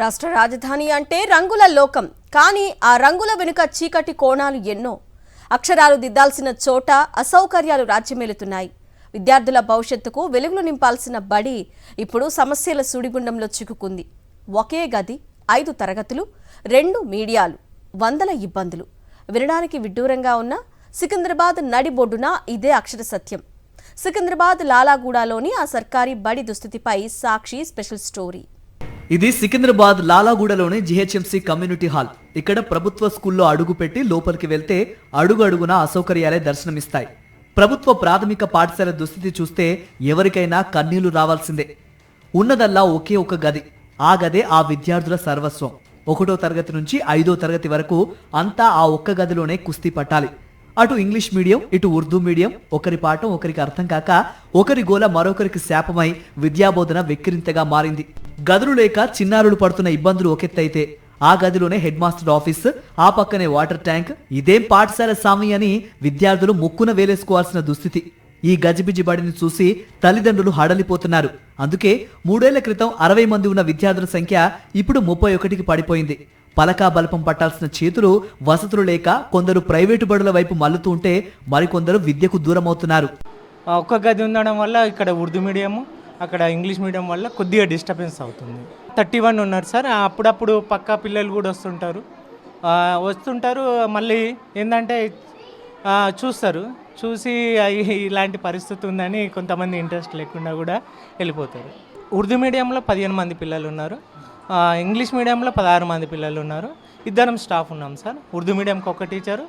రాష్ట్ర రాజధాని అంటే రంగుల లోకం. కానీ ఆ రంగుల వెనుక చీకటి కోణాలు ఎన్నో. అక్షరాలు దిద్దాల్సిన చోట అసౌకర్యాలు రాజ్యమేలుతున్నాయి. విద్యార్థుల భవిష్యత్తుకు వెలుగులు నింపాల్సిన బడి ఇప్పుడు సమస్యల సుడిగుండంలో చిక్కుకుంది. ఒకే గది, 5 తరగతులు, 2 మీడియాలు, వందల ఇబ్బందులు. వినడానికి విడ్డూరంగా ఉన్న సికింద్రాబాద్ నడిబొడ్డున ఇదే అక్షర సత్యం. సికింద్రాబాద్ లాలాగూడలోని ఆ సర్కారీ బడి దుస్థితిపై సాక్షి స్పెషల్ స్టోరీ. ఇది సికింద్రాబాద్ లాలాగూడలోని జిహెచ్ఎంసీ కమ్యూనిటీ హాల్. ఇక్కడ ప్రభుత్వ స్కూల్లో అడుగుపెట్టి లోపలికి వెళ్తే అడుగడుగున అసౌకర్యాలే దర్శనమిస్తాయి. ప్రభుత్వ ప్రాథమిక పాఠశాల దుస్థితి చూస్తే ఎవరికైనా కన్నీళ్లు రావాల్సిందే. ఉన్నదల్లా ఒకే ఒక గది. ఆ గదే ఆ విద్యార్థుల సర్వస్వం. 1వ తరగతి నుంచి 5వ తరగతి వరకు అంతా ఆ ఒక్క గదిలోనే కుస్తీ పట్టాలి. అటు ఇంగ్లీష్ మీడియం, ఇటు ఉర్దూ మీడియం. ఒకరి పాఠం ఒకరికి అర్థం కాక, ఒకరి గోల మరొకరికి శాపమై విద్యాబోధన వెక్కిరింతగా మారింది. గదులు లేక చిన్నారులు పడుతున్న ఇబ్బందులు ఒకెత్తైతే, ఆ గదిలోనే హెడ్ మాస్టర్ ఆఫీస్, ఆ పక్కనే వాటర్ ట్యాంక్. ఇదేం పాఠశాల సామి అని విద్యార్థులు ముక్కున వేలేసుకోవాల్సిన దుస్థితి. ఈ గజిబిజి బడిని చూసి తల్లిదండ్రులు హడలిపోతున్నారు. అందుకే 3 ఏళ్ల క్రితం 60 మంది ఉన్న విద్యార్థుల సంఖ్య ఇప్పుడు 31కి పడిపోయింది. పలకా బలపం పట్టాల్సిన చేతులు వసతులు లేక కొందరు ప్రైవేటు బడుల వైపు మల్లుతూ ఉంటే, మరికొందరు విద్యకు దూరం అవుతున్నారు. ఒక్క గది ఉండడం వల్ల ఇక్కడ ఉర్దూ మీడియం, అక్కడ ఇంగ్లీష్ మీడియం వల్ల కొద్దిగా డిస్టర్బెన్స్ అవుతుంది. 31 ఉన్నారు సార్. అప్పుడప్పుడు పక్కా పిల్లలు కూడా వస్తుంటారు. మళ్ళీ ఏంటంటే చూసి ఇలాంటి పరిస్థితి ఉందని కొంతమంది ఇంట్రెస్ట్ లేకుండా కూడా వెళ్ళిపోతారు. ఉర్దూ మీడియంలో 15 మంది పిల్లలు ఉన్నారు. ఇంగ్లీష్ మీడియంలో 16 మంది పిల్లలు ఉన్నారు. 2 స్టాఫ్ ఉన్నాం సార్. ఉర్దూ మీడియంకి ఒక టీచరు,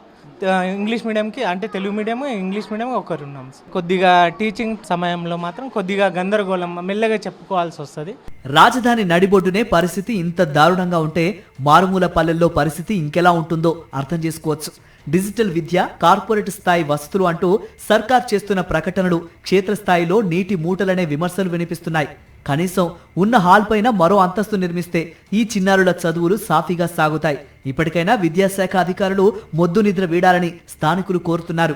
ఇంగ్లీష్ మీడియంకి అంటే తెలుగు మీడియం, ఇంగ్లీష్ మీడియం ఒకరు ఉన్నాం. కొద్దిగా టీచింగ్ సమయంలో మాత్రం కొద్దిగా గందరగోళం, మెల్లగా చెప్పుకోవాల్సి వస్తుంది. రాజధాని నడిబొడ్డునే పరిస్థితి ఇంత దారుణంగా ఉంటే, మారుమూల పల్లెల్లో పరిస్థితి ఇంకెలా ఉంటుందో అర్థం చేసుకోవచ్చు. డిజిటల్ విద్య, కార్పొరేట్ స్థాయి వసతులు అంటూ సర్కార్ చేస్తున్న ప్రకటనలు క్షేత్రస్థాయిలో నీటి మూటలనే విమర్శలు వినిపిస్తున్నాయి. కనీసం ఉన్న హాల్ పైన మరో అంతస్తు నిర్మిస్తే ఈ చిన్నారుల చదువులు సాఫీగా సాగుతాయి. ఇప్పటికైనా విద్యాశాఖ అధికారులు మొద్దు నిద్ర వీడాలని స్థానికులు కోరుతున్నారు.